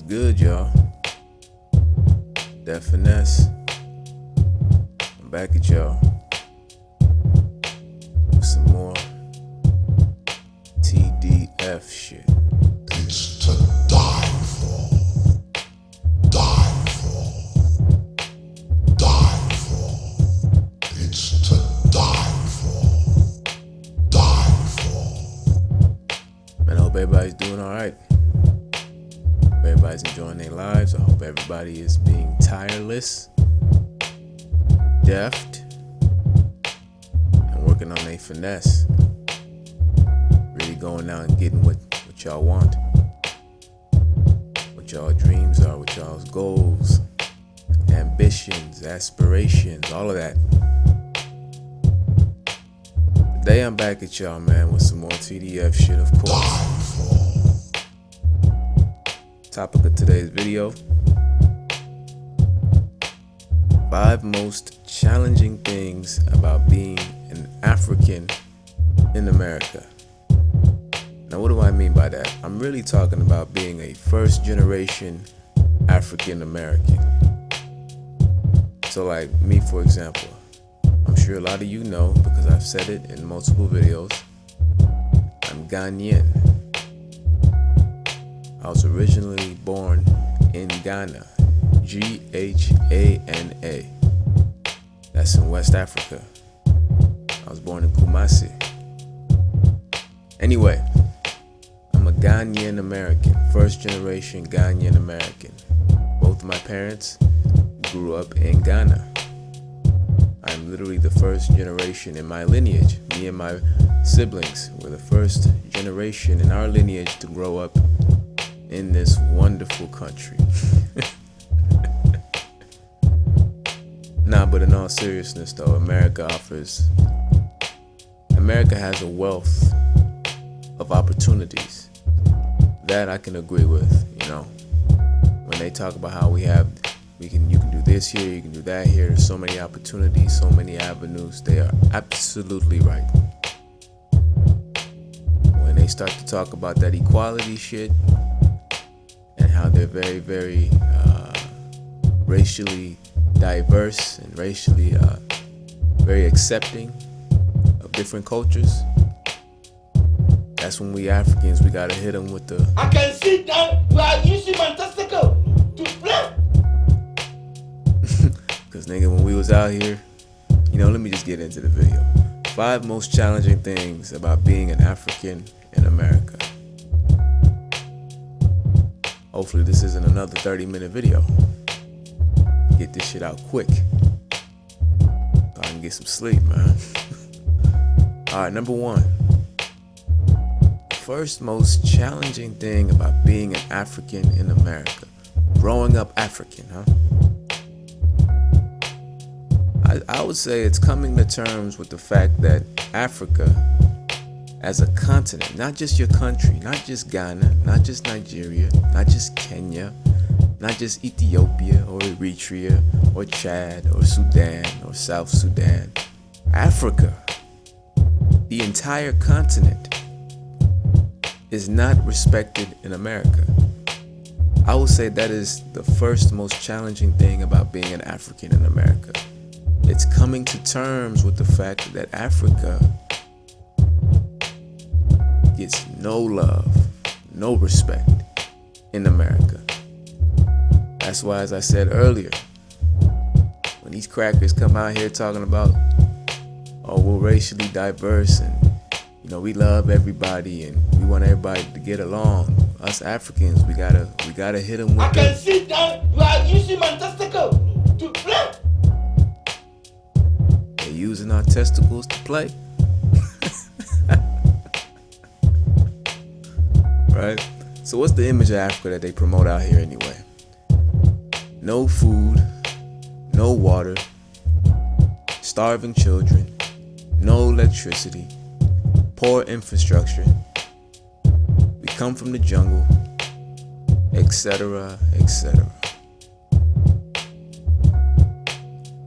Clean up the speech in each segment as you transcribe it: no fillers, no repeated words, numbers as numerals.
What's good, y'all? That finesse. I'm back at y'all with some more TDF shit. It's to die for. Die for. Die for. It's to die for. Die for. Man, I hope everybody's doing alright. Everybody's enjoying their lives. I hope everybody is being tireless, deft, and working on their finesse. Really going out and getting what y'all want, what y'all dreams are, what y'all's goals, ambitions, aspirations, all of that. Today I'm back at y'all, man, with some more TDF shit, of course. Topic of today's video: 5 most challenging things about being an African in America. Now, what do I mean by that? I'm really talking about being a first generation African American. So like me, for example, I'm sure a lot of you know because I've said it in multiple videos, I'm Ghanaian. I was originally born in Ghana, Ghana. That's in West Africa. I was born in Kumasi. Anyway, I'm a Ghanaian American, first generation Ghanaian American. Both of my parents grew up in Ghana. I'm literally the first generation in my lineage. Me and my siblings were the first generation in our lineage to grow up in this wonderful country. Nah, but in all seriousness though, America has a wealth of opportunities. That I can agree with, you know. When they talk about how you can do this here, you can do that here, there's so many opportunities, so many avenues, they are absolutely right. When they start to talk about that equality shit, and how they're very, very racially diverse and racially very accepting of different cultures, that's when we Africans, we gotta hit them with the I can see that you are using my testicle to play. Cause nigga, when we was out here, you know, let me just get into the video. 5 most challenging things about being an African in America. Hopefully this isn't another 30-minute video. Get this shit out quick so I can get some sleep, man. Alright, number 1. The first most challenging thing about being an African in America. Growing up African, huh? I would say it's coming to terms with the fact that Africa as a continent, not just your country, not just Ghana, not just Nigeria, not just Kenya, not just Ethiopia or Eritrea or Chad or Sudan or South Sudan. Africa, the entire continent, is not respected in America. I would say that is the first most challenging thing about being an African in America. It's coming to terms with the fact that Africa gets no love, no respect in America. That's why, as I said earlier, when these crackers come out here talking about, oh, we're racially diverse and, you know, we love everybody and we want everybody to get along, us Africans, we gotta hit them with I can see that you are using my testicle to play. They're using our testicles to play. Right? So what's the image of Africa that they promote out here anyway? No food, no water, starving children, no electricity, poor infrastructure, we come from the jungle, etc., etc.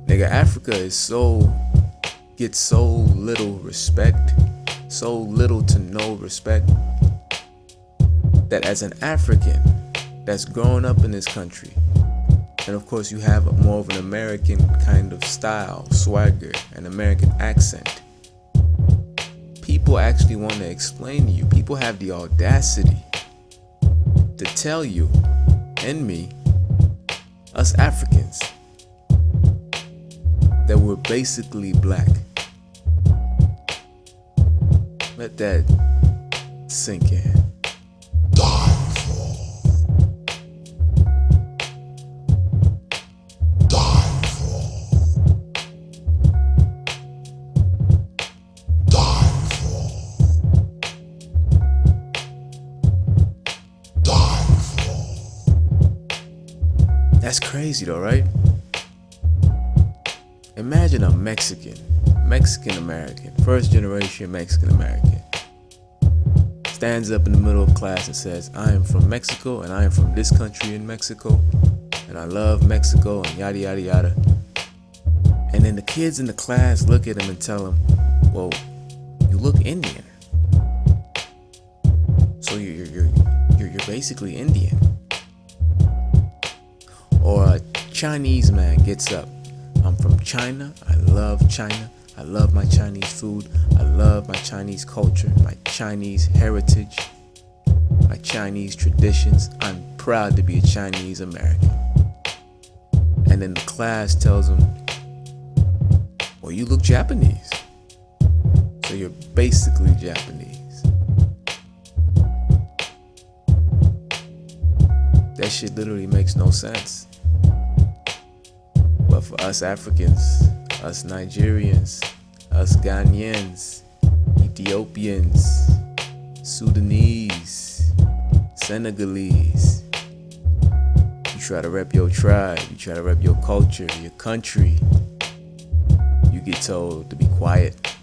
Nigga, Africa gets so little respect, so little to no respect, that as an African, that's growing up in this country, and of course you have more of an American kind of style, swagger, an American accent, people actually want to explain to you, people have the audacity to tell you and me, us Africans, that we're basically black. Let that sink in. Die for. Die for. Die for. Die for. That's crazy though, right? Imagine a Mexican American, first generation Mexican American, stands up in the middle of class and says, I am from Mexico and I am from this country in Mexico and I love Mexico and yada yada yada. And then the kids in the class look at him and tell him, well, you look Indian. So you're basically Indian. Or a Chinese man gets up, I'm from China, I love China, I love my Chinese food, I love my Chinese culture, my Chinese heritage, my Chinese traditions. I'm proud to be a Chinese American. And then the class tells him, well, you look Japanese. So you're basically Japanese. That shit literally makes no sense. But for us Africans, us Nigerians, us Ghanaians, Ethiopians, Sudanese, Senegalese, you try to rep your tribe, you try to rep your culture, your country, you get told to be quiet.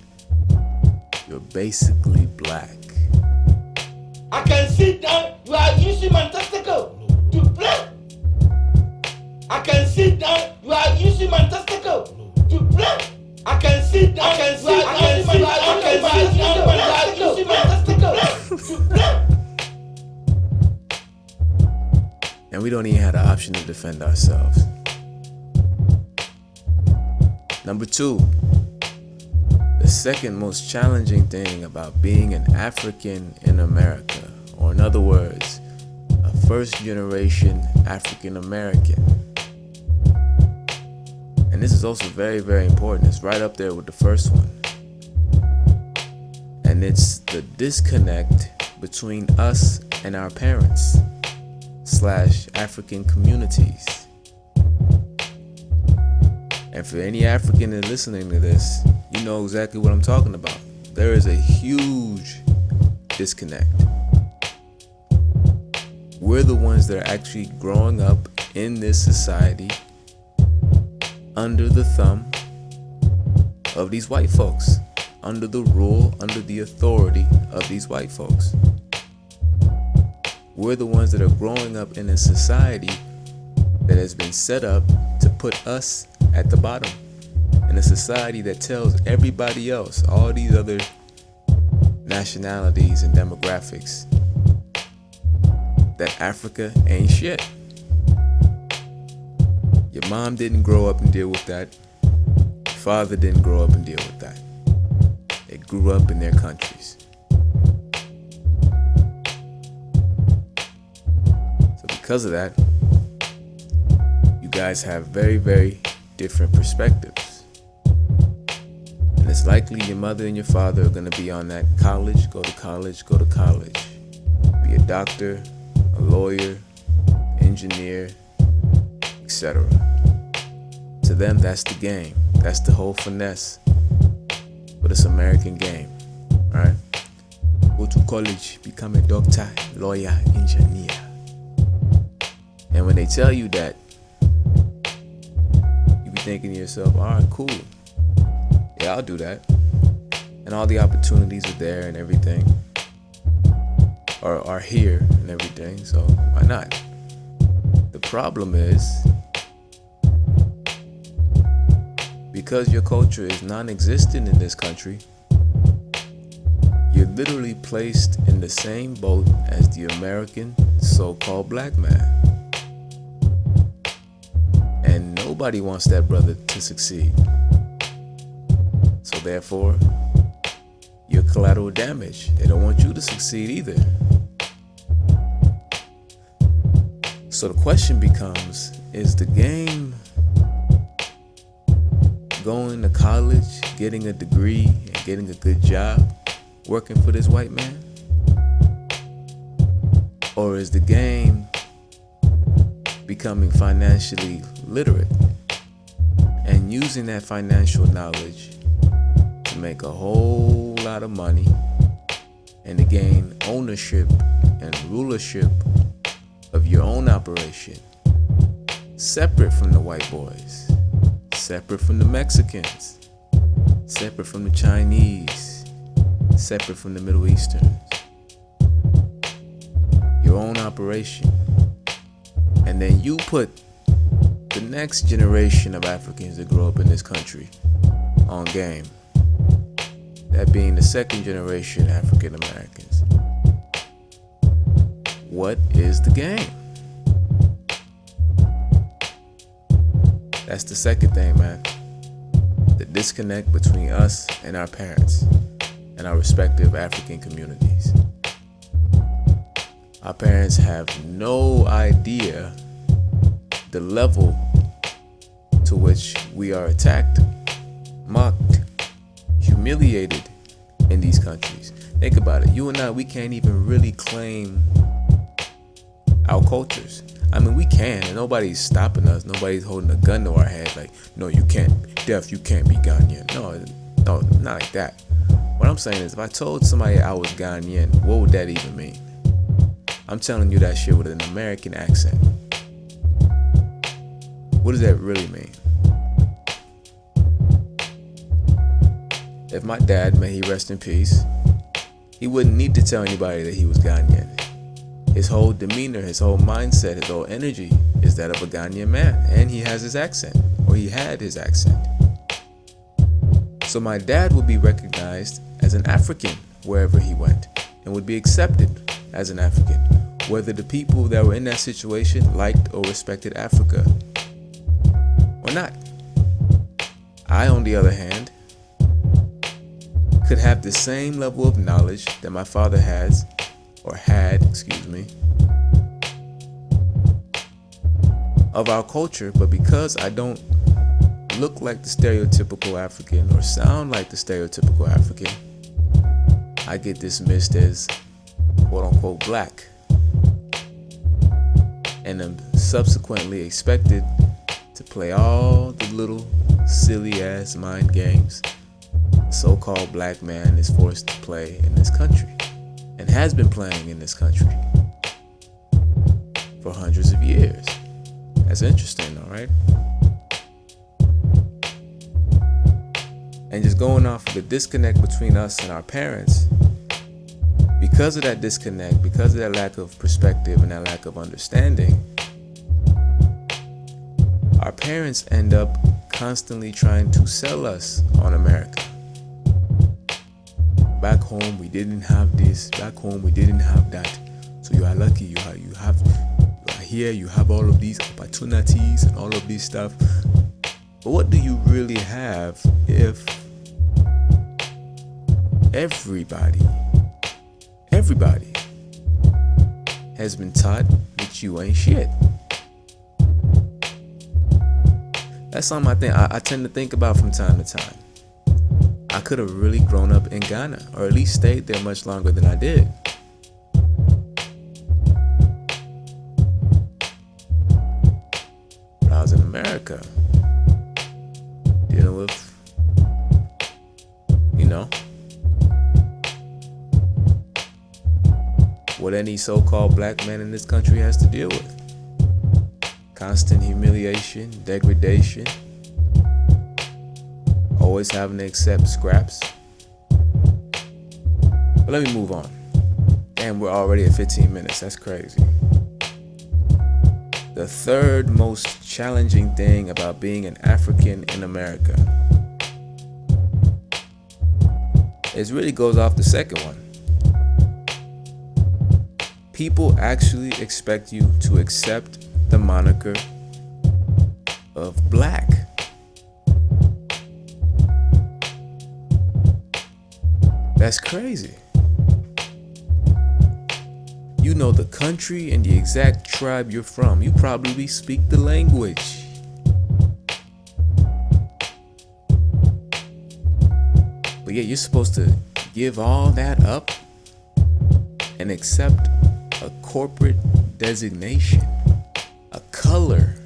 You're basically black. I can sit down. You are using my testicle to play. I can sit down. You are using my testicle to play. I can sit down. I can sit down. I can sit down. I can using my testicle to play. And we don't even have the option to defend ourselves. Number two, the second most challenging thing about being an African in America, or in other words, a first generation African American. And this is also very, very important. It's right up there with the first one. And it's the disconnect between us and our parents / African communities. And for any African that's listening to this, you know exactly what I'm talking about. There is a huge disconnect. We're the ones that are actually growing up in this society under the thumb of these white folks, under the rule, under the authority of these white folks. We're the ones that are growing up in a society that has been set up to put us at the bottom, in a society that tells everybody else, all these other nationalities and demographics, that Africa ain't shit. Your mom didn't grow up and deal with that. Your father didn't grow up and deal with that. They grew up in their countries. So because of that, you guys have very, very different perspectives. And it's likely your mother and your father are going to be on that college, go to college, go to college. Be a doctor, a lawyer, engineer, etc. To them, that's the game. That's the whole finesse. But it's American game, right? Go to college, become a doctor, lawyer, engineer. And when they tell you that, you be thinking to yourself, all right, cool. Yeah, I'll do that. And all the opportunities are there and everything. Are here and everything, so why not? The problem is, because your culture is non-existent in this country, you're literally placed in the same boat as the American so-called black man. And nobody wants that brother to succeed. So therefore, you're collateral damage. They don't want you to succeed either. So the question becomes, is the game going to college, getting a degree, and getting a good job, working for this white man? Or is the game becoming financially literate and using that financial knowledge to make a whole lot of money and to gain ownership and rulership of your own operation, separate from the white boys, separate from the Mexicans, separate from the Chinese, separate from the Middle Easterns? Your own operation. And then you put the next generation of Africans that grow up in this country on game. That being the second generation African Americans. What is the game? That's the second thing, man. The disconnect between us and our parents and our respective African communities. Our parents have no idea the level to which we are attacked, mocked, humiliated in these countries. Think about it. You and I, we can't even really claim our cultures. I mean, we can, and nobody's stopping us. Nobody's holding a gun to our head like, no, you can't, Def, you can't be Ghanaian. No, not like that. What I'm saying is, if I told somebody I was Ghanaian, what would that even mean? I'm telling you that shit with an American accent. What does that really mean? If my dad, may he rest in peace, he wouldn't need to tell anybody that he was Ghanaian. His whole demeanor, his whole mindset, his whole energy is that of a Ghanaian man. And he has his accent, or he had his accent. So my dad would be recognized as an African wherever he went, and would be accepted as an African, whether the people that were in that situation liked or respected Africa or not. I, on the other hand, could have the same level of knowledge that my father has, or had, of our culture, but because I don't look like the stereotypical African or sound like the stereotypical African, I get dismissed as quote-unquote black, and am subsequently expected to play all the little silly-ass mind games the so-called black man is forced to play in this country, and has been playing in this country for hundreds of years. That's interesting, all right? And just going off of the disconnect between us and our parents, because of that disconnect, because of that lack of perspective and that lack of understanding, our parents end up constantly trying to sell us on America. Back home, we didn't have this. Back home, we didn't have that. So you are lucky. You are here. You have all of these opportunities and all of this stuff. But what do you really have if everybody has been taught that you ain't shit? That's something I tend to think about from time to time. I could have really grown up in Ghana, or at least stayed there much longer than I did. But I was in America, dealing with, what any so-called black man in this country has to deal with. Constant humiliation, degradation, always having to accept scraps. But let me move on. And we're already at 15 minutes. That's crazy. The third most challenging thing about being an African in America, it really goes off the second one. People actually expect you to accept the moniker of black. That's crazy. You know the country and the exact tribe you're from. You probably speak the language. But yeah, you're supposed to give all that up and accept a corporate designation, a color,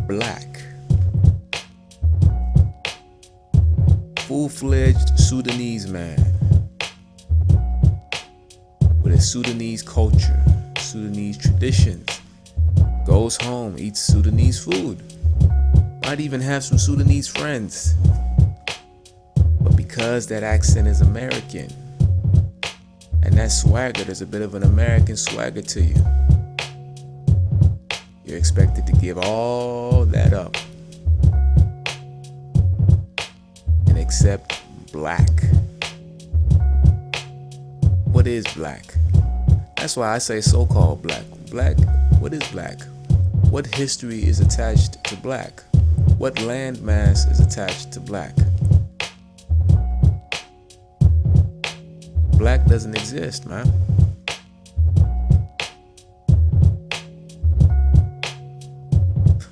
black. Full-fledged Sudanese man with a Sudanese culture, Sudanese traditions, goes home, eats Sudanese food, might even have some Sudanese friends. But because that accent is American, and that swagger, there's a bit of an American swagger to you, you're expected to give all that up and accept black. What is black? That's why I say so-called black. Black, what is black? What history is attached to black? What landmass is attached to black? Black doesn't exist, man.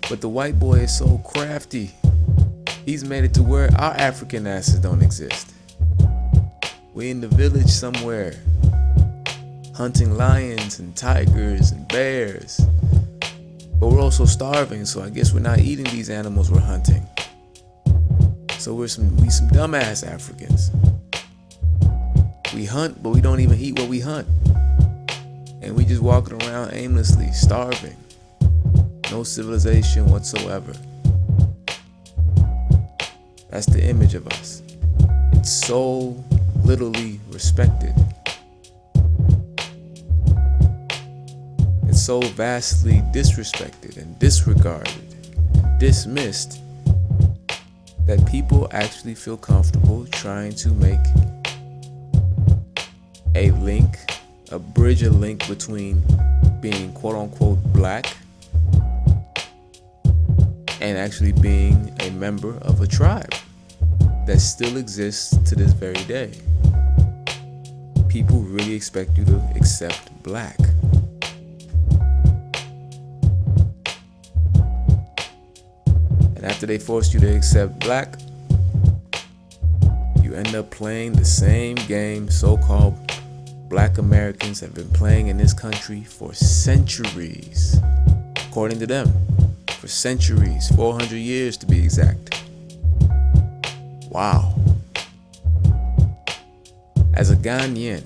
But the white boy is so crafty. He's made it to where our African asses don't exist. We in the village somewhere, hunting lions and tigers and bears. But we're also starving, so I guess we're not eating these animals we're hunting. So we some dumbass Africans. We hunt, but we don't even eat what we hunt. And we just walking around aimlessly, starving. No civilization whatsoever. That's the image of us. It's so literally respected. It's so vastly disrespected and disregarded and dismissed that people actually feel comfortable trying to make a link, bridge a link between being quote unquote black and actually being a member of a tribe that still exists to this very day. People really expect you to accept black. And after they force you to accept black, you end up playing the same game so-called black Americans have been playing in this country for centuries. According to them, for centuries, 400 years to be exact. Wow. As a Ghanaian,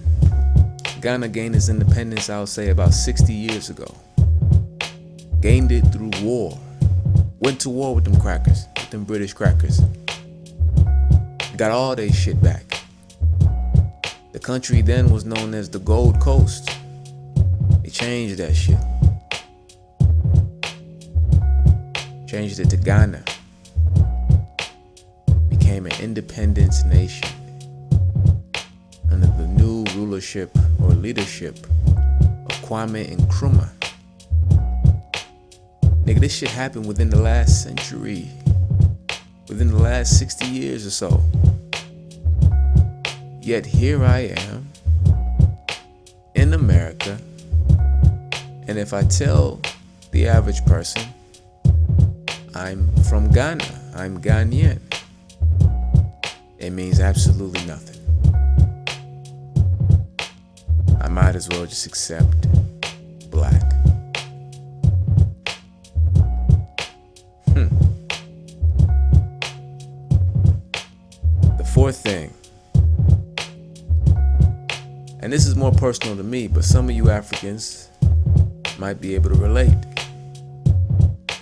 Ghana gained its independence, I would say, about 60 years ago. Gained it through war. Went to war with them crackers, with them British crackers. Got all their shit back. The country then was known as the Gold Coast. They changed that shit. Changed it to Ghana. Became an independent nation under the new rulership or leadership of Kwame Nkrumah. Nigga, this shit happened within the last century. Within the last 60 years or so. Yet here I am in America, and if I tell the average person I'm from Ghana, I'm Ghanaian, it means absolutely nothing. I might as well just accept black. The fourth thing, and this is more personal to me, but some of you Africans might be able to relate.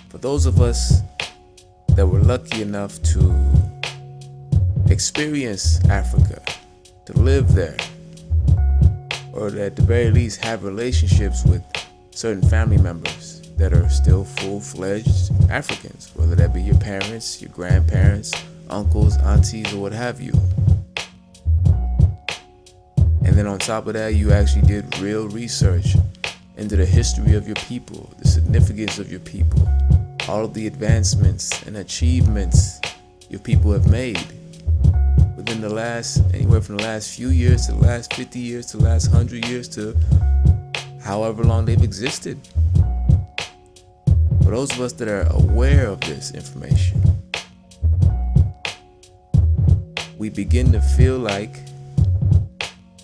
For those of us that were lucky enough to experience Africa, to live there, or to at the very least have relationships with certain family members that are still full-fledged Africans, whether that be your parents, your grandparents, uncles, aunties, or what have you. And then on top of that, you actually did real research into the history of your people, the significance of your people, all of the advancements and achievements your people have made within the last, anywhere from the last few years to the last 50 years to the last 100 years to however long they've existed. For those of us that are aware of this information, we begin to feel like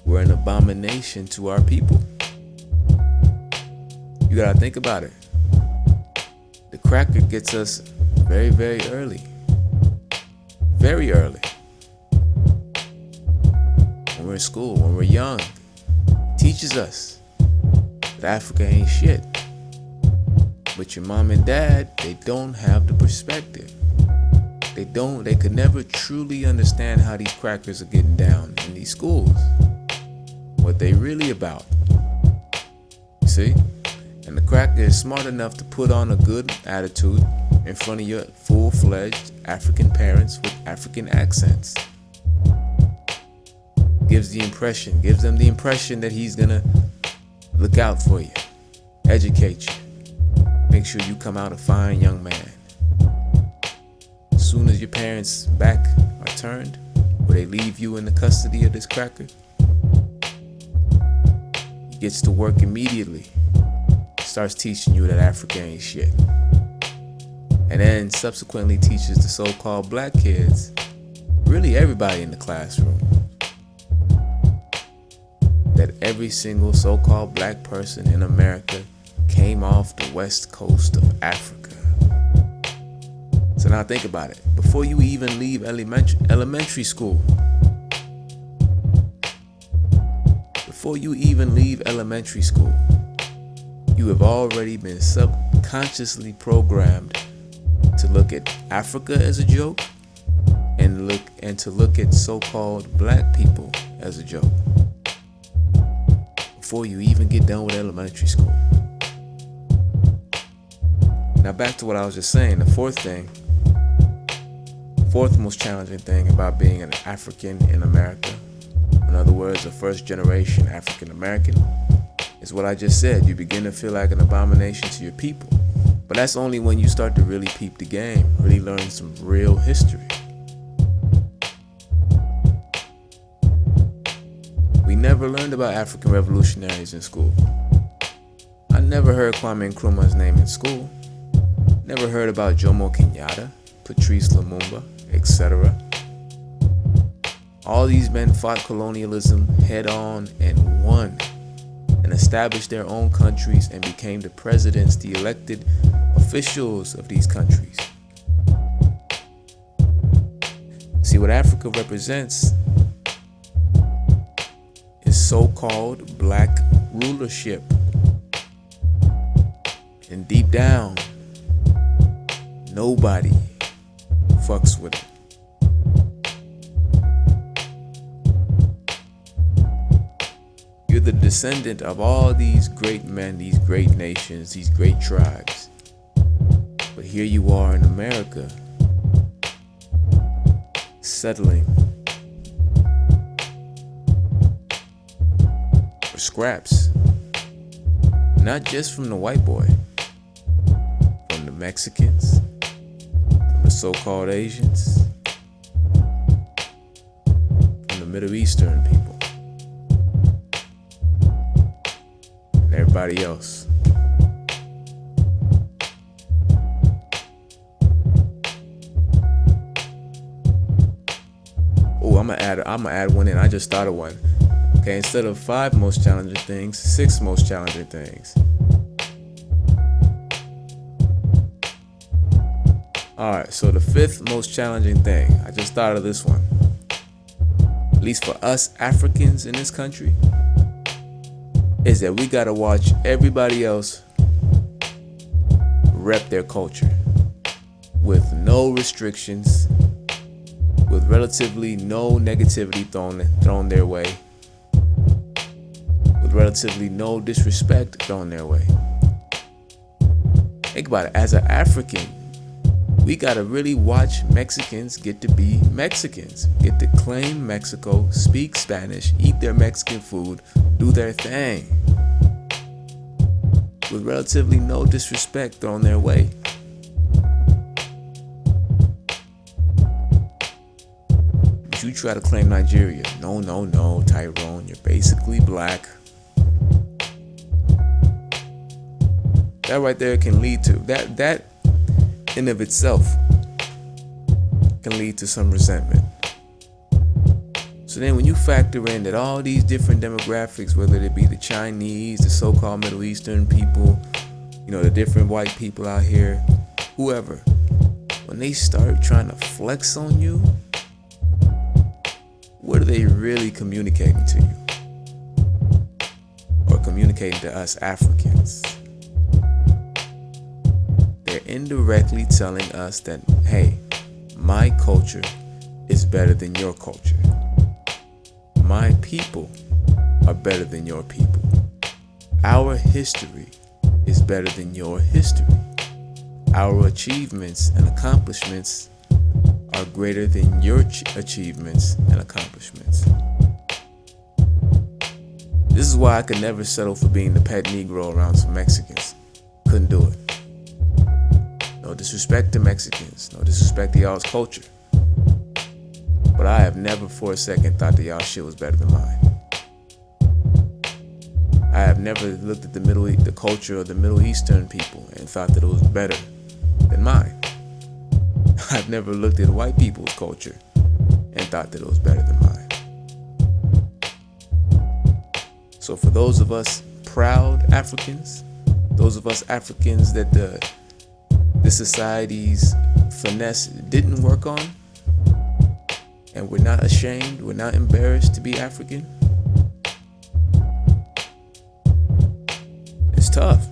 we're an abomination to our people. You gotta think about it. The cracker gets us very, very early. Very early. When we're in school, when we're young, teaches us that Africa ain't shit. But your mom and dad, they don't have the perspective. They could never truly understand how these crackers are getting down in these schools. What they really about. You see? And the cracker is smart enough to put on a good attitude in front of your full-fledged African parents with African accents. Gives them the impression that he's gonna look out for you, educate you, make sure you come out a fine young man. As soon as your parents' back are turned, or they leave you in the custody of this cracker, he gets to work immediately, starts teaching you that Africa ain't shit. And then subsequently teaches the so-called black kids, really everybody in the classroom, that every single so-called black person in America came off the west coast of Africa. So now think about it. Before you even leave elementary school, you have already been subconsciously programmed to look at Africa as a joke and to look at so-called black people as a joke before you even get done with elementary school. Now back to what I was just saying, the fourth most challenging thing about being an African in America, in other words, a first generation African American, is what I just said. You begin to feel like an abomination to your people. But that's only when you start to really peep the game, really learn some real history. We never learned about African revolutionaries in school. I never heard Kwame Nkrumah's name in school. Never heard about Jomo Kenyatta, Patrice Lumumba, etc. All these men fought colonialism head on and won, and established their own countries and became the presidents, the elected officials of these countries. See, what Africa represents is so-called black rulership. And deep down, nobody fucks with it. You're the descendant of all these great men, these great nations, these great tribes. But here you are in America, settling for scraps. Not just from the white boy, from the Mexicans, from the so-called Asians, from the Middle Eastern people, and everybody else. Oh, I'm gonna add one in. I just thought of one. Okay, instead of 5 most challenging things, 6 most challenging things. Alright, so the 5th most challenging thing, I just thought of this one. At least for us Africans in this country, is that we gotta watch everybody else rep their culture with no restrictions, with relatively no negativity thrown their way, with relatively no disrespect thrown their way. Think about it. As an African, We gotta really watch Mexicans get to be Mexicans, get to claim Mexico, speak Spanish, eat their Mexican food, do their thing, with relatively no disrespect thrown their way. But you try to claim Nigeria. No, Tyrone, you're basically black. That right there can lead to, that in of itself can lead to some resentment. So then when you factor in that all these different demographics, whether it be the Chinese, the so-called Middle Eastern people, the different white people out here, whoever, when they start trying to flex on you, what are they really communicating to you? Or communicating to us Africans? They're indirectly telling us that, hey, my culture is better than your culture. My people are better than your people. Our history is better than your history. Our achievements and accomplishments are greater than your achievements and accomplishments. This is why I could never settle for being the pet Negro around some Mexicans. Couldn't do it. No disrespect to Mexicans, no disrespect to y'all's culture. But I have never for a second thought that y'all shit was better than mine. I have never looked at the culture of the Middle Eastern people and thought that it was better than mine. I've never looked at white people's culture and thought that it was better than mine. So for those of us proud Africans, those of us Africans that the society's finesse didn't work on, and we're not ashamed, we're not embarrassed to be African, it's tough.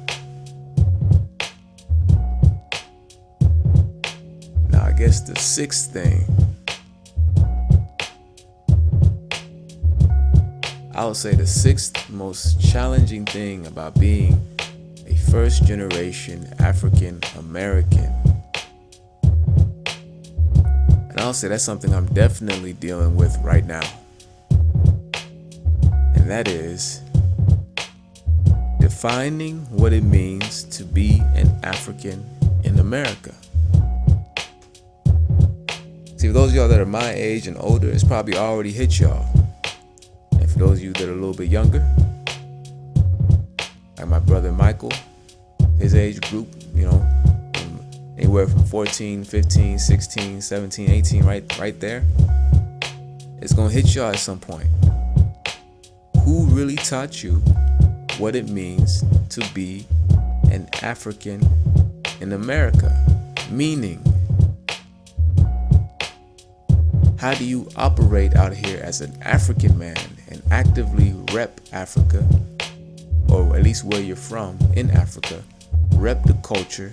Now I guess the sixth thing, I would say the sixth most challenging thing about being a first generation African American, and I'll say that's something I'm definitely dealing with right now, and that is defining what it means to be an African in America. See, for those of y'all that are my age and older, it's probably already hit y'all. And for those of you that are a little bit younger, like my brother Michael, his age group, from anywhere from 14, 15, 16, 17, 18, right there, it's gonna hit y'all at some point. Who really taught you what it means to be an African in America? Meaning, how do you operate out here as an African man and actively rep Africa, or at least where you're from in Africa, rep the culture,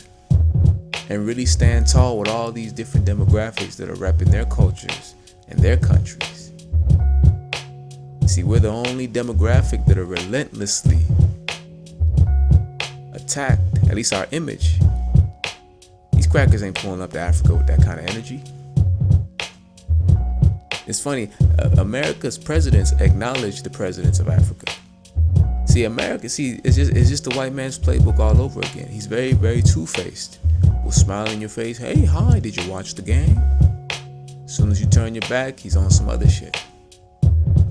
and really stand tall with all these different demographics that are repping their cultures and their countries? See, we're the only demographic that are relentlessly attacked, at least our image. These crackers ain't pulling up to Africa with that kind of energy. It's funny, America's presidents acknowledge the presidents of Africa. See, America, it's just the white man's playbook all over again. He's very, very two-faced. Will smile in your face, hey, hi, did you watch the game? As soon as you turn your back, he's on some other shit.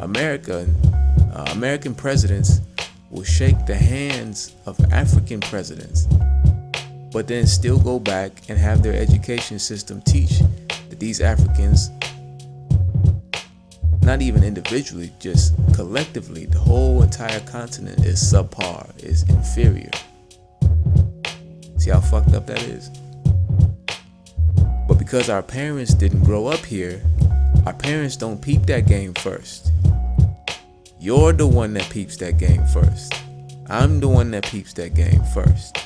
American presidents will shake the hands of African presidents, but then still go back and have their education system teach that these Africans, not even individually, just collectively, the whole entire continent is subpar, is inferior. See how fucked up that is? But because our parents didn't grow up here, our parents don't peep that game first. You're the one that peeps that game first. I'm the one that peeps that game first.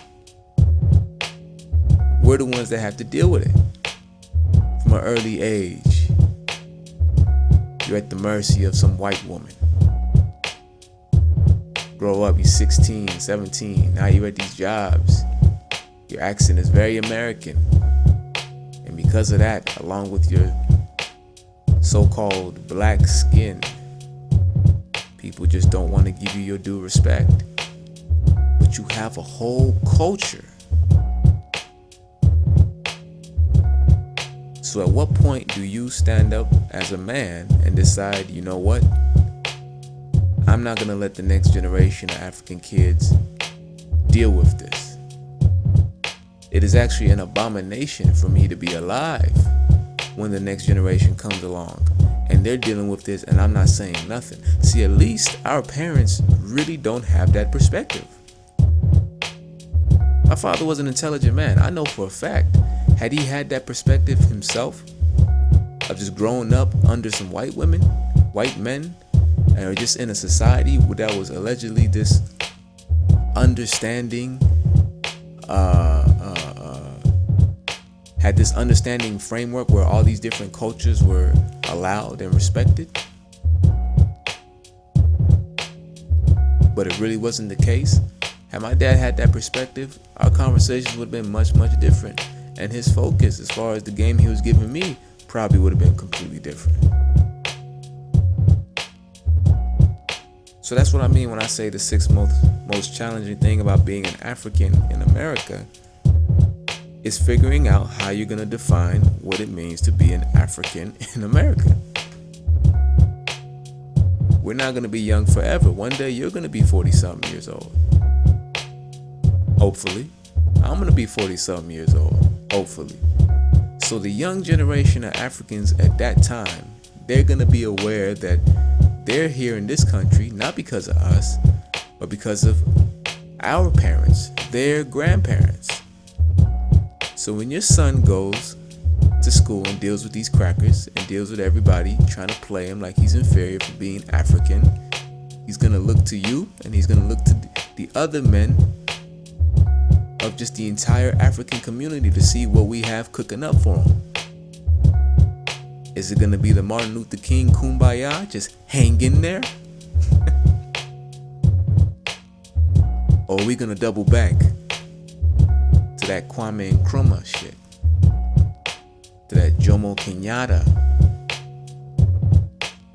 We're the ones that have to deal with it from an early age. You're at the mercy of some white woman. Grow up, you're 16, 17, now you're at these jobs. Your accent is very American. because of that, along with your so-called black skin, people just don't want to give you your due respect. But you have a whole culture. So at what point do you stand up as a man and decide, you know what? I'm not going to let the next generation of African kids deal with this. It is actually an abomination for me to be alive when the next generation comes along and they're dealing with this and I'm not saying nothing. See, at least our parents really don't have that perspective. My father was an intelligent man. I know for a fact, had he had that perspective himself of just growing up under some white women, white men, and just in a society that was allegedly this understanding, had this understanding framework where all these different cultures were allowed and respected, but it really wasn't the case. Had my dad had that perspective, our conversations would have been much, much different. And his focus, as far as the game he was giving me, probably would have been completely different. So that's what I mean when I say the sixth most challenging thing about being an African in America is figuring out how you're going to define what it means to be an African in America. We're not going to be young forever. One day you're going to be 40-something years old. Hopefully. I'm going to be 40-something years old. Hopefully. So the young generation of Africans at that time, they're going to be aware that they're here in this country, not because of us, but because of our parents, their grandparents. So when your son goes to school and deals with these crackers and deals with everybody trying to play him like he's inferior for being African, he's going to look to you and he's going to look to the other men of just the entire African community to see what we have cooking up for him. Is it going to be the Martin Luther King kumbaya, just hang in there? Or are we going to double back to that Kwame Nkrumah shit? To that Jomo Kenyatta?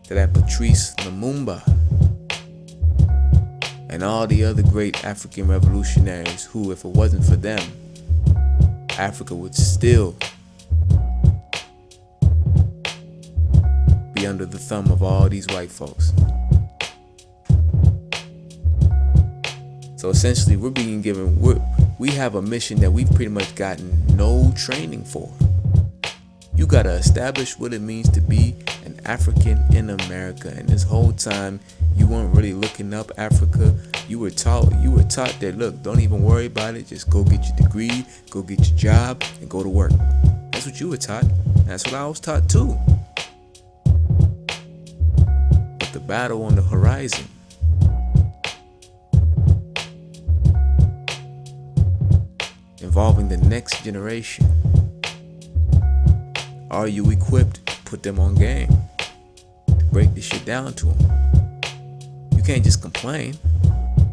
To that Patrice Lumumba? And all the other great African revolutionaries who, if it wasn't for them, Africa would still be under the thumb of all these white folks. So essentially, we're being given, we have a mission that we've pretty much gotten no training for. You gotta establish what it means to be an African in America. And this whole time, you weren't really looking up Africa. You were taught that, look, don't even worry about it. Just go get your degree, go get your job, and go to work. That's what you were taught. That's what I was taught too. But the battle on the horizon, involving the next generation. Are you equipped to put them on game? To break this shit down to them? You can't just complain.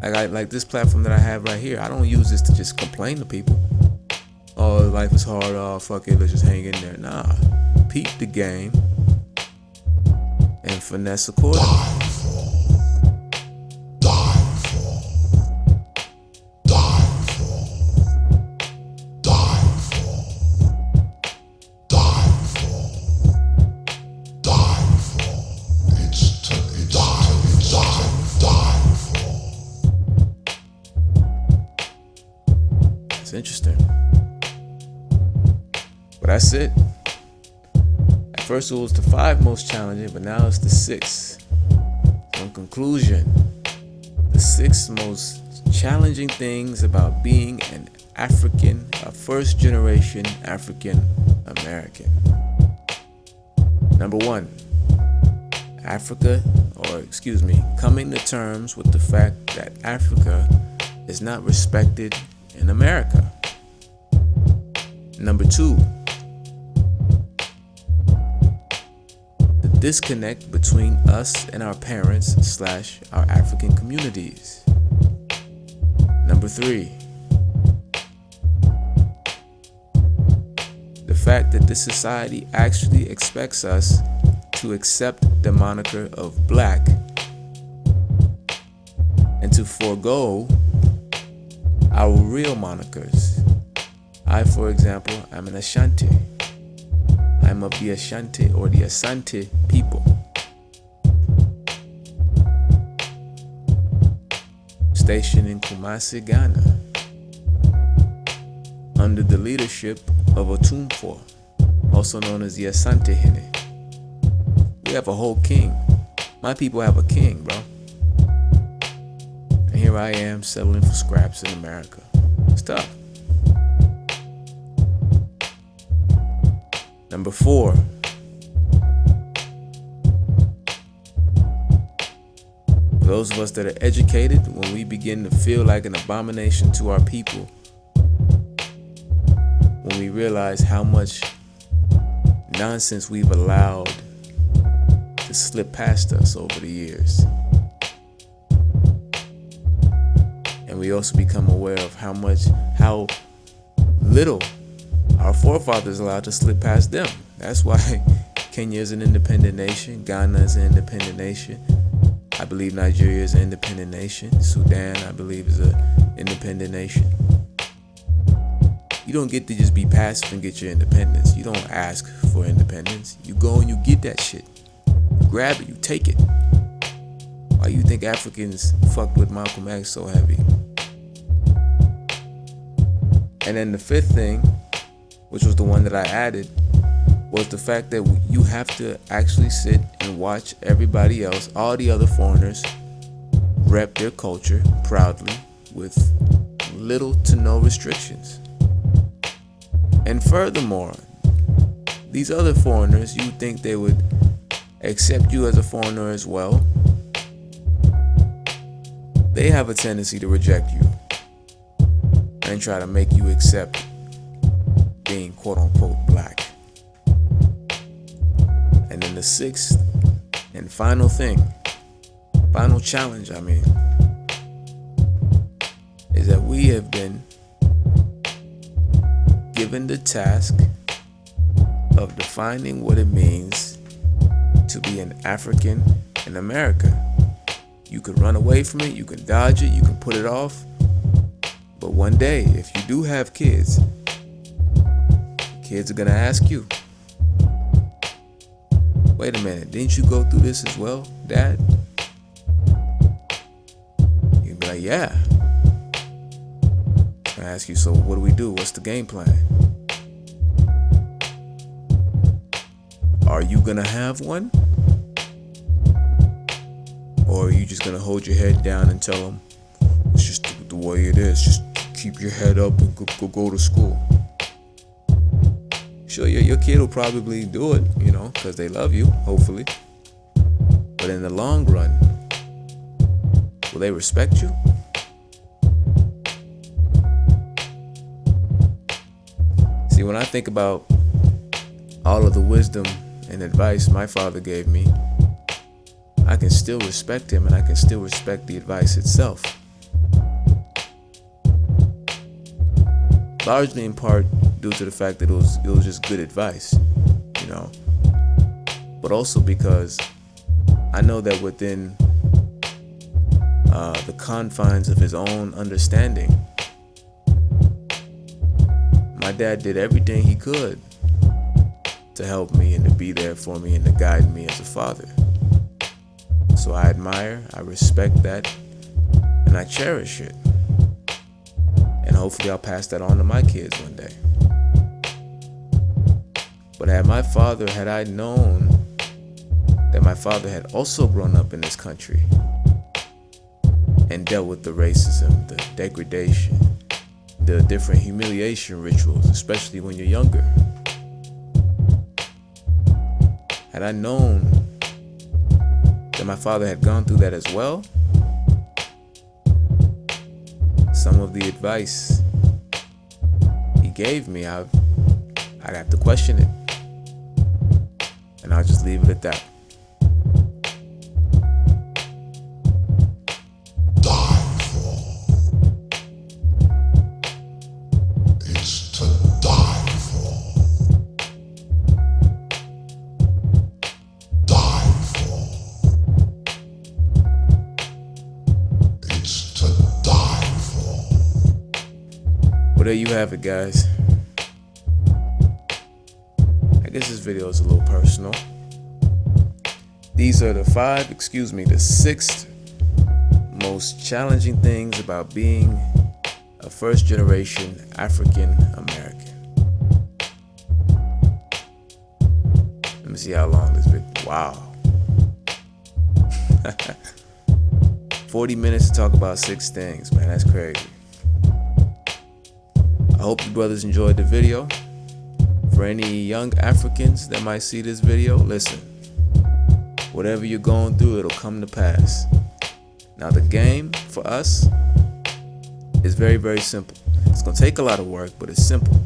Like this platform that I have right here, I don't use this to just complain to people. Oh, life is hard, oh, fuck it, let's just hang in there. Nah, peep the game and finesse accordingly. Interesting. But that's it. At first it was the 5 most challenging, but now it's the 6. So in conclusion, the 6 most challenging things about being an African, a first generation African American. Number 1, coming to terms with the fact that Africa is not respected in America. Number 2, the disconnect between us and our parents / our African communities. Number 3, the fact fact that this society actually expects us to accept the moniker of black and to forego our real monikers. I, for example, am an Ashanti. I'm of the Ashanti or the Asante people. Stationed in Kumasi, Ghana, under the leadership of Otumfuo, also known as the Asante Hene. We have a whole king. My people have a king, bro. And here I am settling for scraps in America. It's tough. Number 4. For those of us that are educated, when we begin to feel like an abomination to our people, when we realize how much nonsense we've allowed to slip past us over the years. And we also become aware of how little our forefathers allowed to slip past them. That's why Kenya is an independent nation. Ghana is an independent nation. I believe Nigeria is an independent nation. Sudan, I believe, is an independent nation. You don't get to just be passive and get your independence. You don't ask for independence. You go and you get that shit. You grab it, you take it. Why you think Africans fucked with Malcolm X so heavy? And then the 5th thing, which was the one that I added, was the fact that you have to actually sit and watch everybody else, all the other foreigners, rep their culture proudly with little to no restrictions. And furthermore, these other foreigners, you think they would accept you as a foreigner as well. They have a tendency to reject you and try to make you accept being quote unquote black. And then the 6th and final challenge, is that we have been given the task of defining what it means to be an African in America. You can run away from it, you can dodge it, you can put it off. But one day, if you do have kids, kids are gonna ask you, wait a minute, didn't you go through this as well, Dad? You'd be like, yeah. I ask you, so what do we do? What's the game plan? Are you gonna have one? Or are you just gonna hold your head down and tell them, it's just the way it is, just keep your head up and go to school? Sure, your kid will probably do it, because they love you, hopefully. But in the long run, will they respect you? See, when I think about all of the wisdom and advice my father gave me, I can still respect him and I can still respect the advice itself. Largely in part due to the fact that it was just good advice, but also because I know that within the confines of his own understanding, my dad did everything he could to help me and to be there for me and to guide me as a father. So I admire, I respect that, and I cherish it. And hopefully I'll pass that on to my kids one day. But had I known that my father had also grown up in this country and dealt with the racism, the degradation, the different humiliation rituals, especially when you're younger. Had I known that my father had gone through that as well, some of the advice he gave me, I'd have to question it. And I'll just leave it at that. Die for. It's to die for. Well, there you have it, guys. I guess this video is a little personal. These are the 6 most challenging things about being a first generation African American. Let me see how long this video. Wow. 40 minutes to talk about 6 things, man. That's crazy. I hope you brothers enjoyed the video. For any young Africans that might see this video, listen. Whatever you're going through, it'll come to pass. Now the game for us is very, very simple. It's gonna take a lot of work, but it's simple.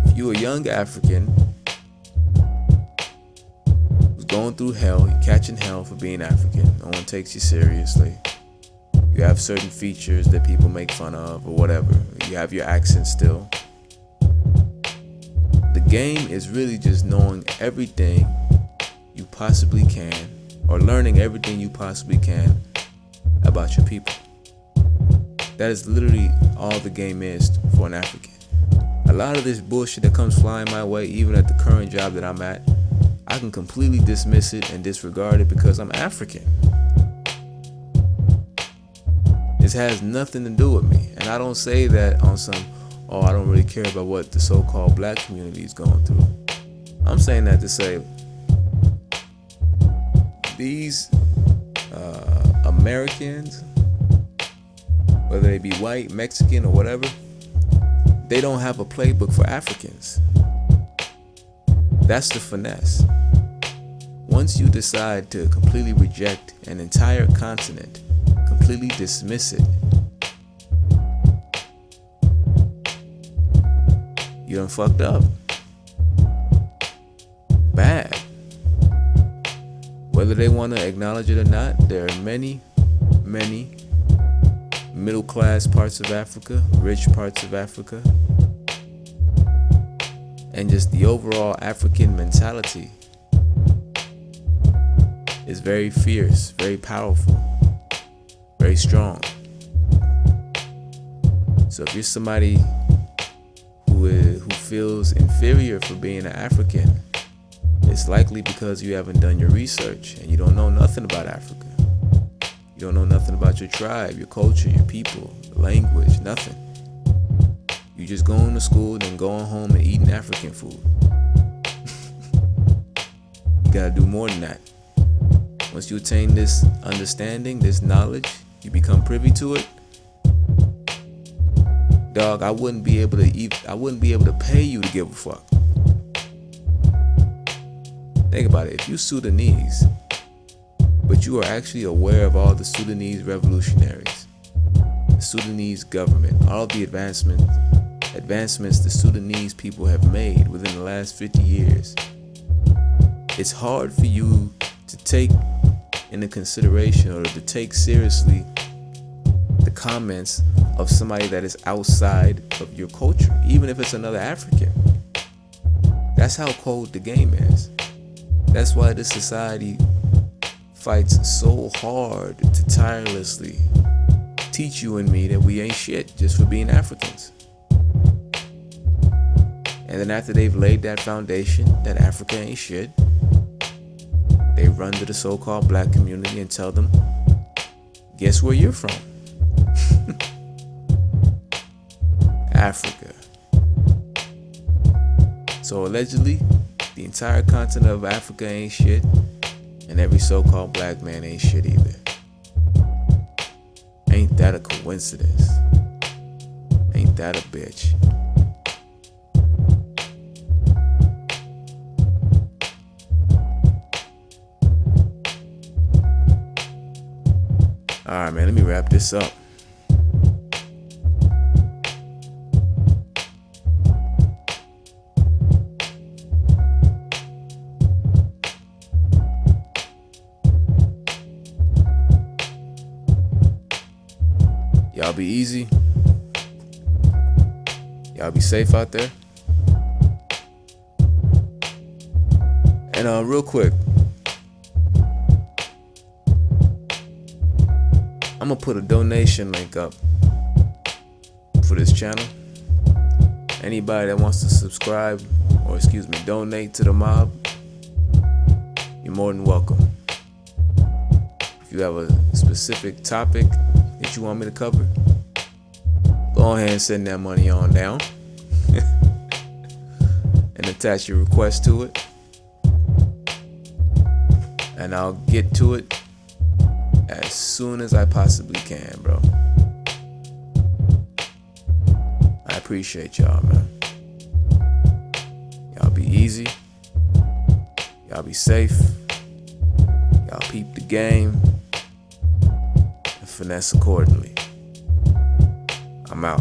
If you're a young African who's going through hell, you're catching hell for being African, no one takes you seriously. You have certain features that people make fun of or whatever. You have your accent still. The game is really just knowing everything you possibly can, or learning everything you possibly can about your people. That is literally all the game is for an African. A lot of this bullshit that comes flying my way, even at the current job that I'm at, I can completely dismiss it and disregard it because I'm African. This has nothing to do with me. And I don't say that on some, oh, I don't really care about what the so-called black community is going through. I'm saying that to say these Americans, whether they be white, Mexican, or whatever, they don't have a playbook for Africans. That's the finesse. Once you decide to completely reject an entire continent, completely dismiss it, you done fucked up. Bad. Whether they want to acknowledge it or not, there are many middle class parts of Africa, rich parts of Africa, and just the overall African mentality is very fierce, very powerful, very strong. So if you're somebody who feels inferior for being an African, it's likely because you haven't done your research and you don't know nothing about Africa. You don't know nothing about your tribe, your culture, your people, language, nothing. You just going to school, then going home and eating African food. You gotta do more than that. Once you attain this understanding, this knowledge, you become privy to it, dog, I wouldn't be able to pay you to give a fuck. Think about it. If you Sudanese, but you are actually aware of all the Sudanese revolutionaries, the Sudanese government, all the advancements the Sudanese people have made within the last 50 years, it's hard for you to take into consideration or to take seriously the comments of somebody that is outside of your culture, even if it's another African. That's how cold the game is. That's why this society fights so hard to tirelessly teach you and me that we ain't shit just for being Africans. And then after they've laid that foundation that Africa ain't shit, they run to the so-called black community and tell them, guess where you're from? Africa. So allegedly, the entire continent of Africa ain't shit, and every so-called black man ain't shit either. Ain't that a coincidence? Ain't that a bitch? Alright, man, let me wrap this up. Y'all be easy. Y'all be safe out there. And real quick, I'm gonna put a donation link up for this channel. Anybody that wants to subscribe, or excuse me, donate to the mob, you're more than welcome. If you have a specific topic that you want me to cover, go ahead and send that money on down and attach your request to it, and I'll get to it as soon as I possibly can, bro. I appreciate y'all, man. Y'all be easy. Y'all be safe. Y'all peep the game and finesse accordingly. I'm out.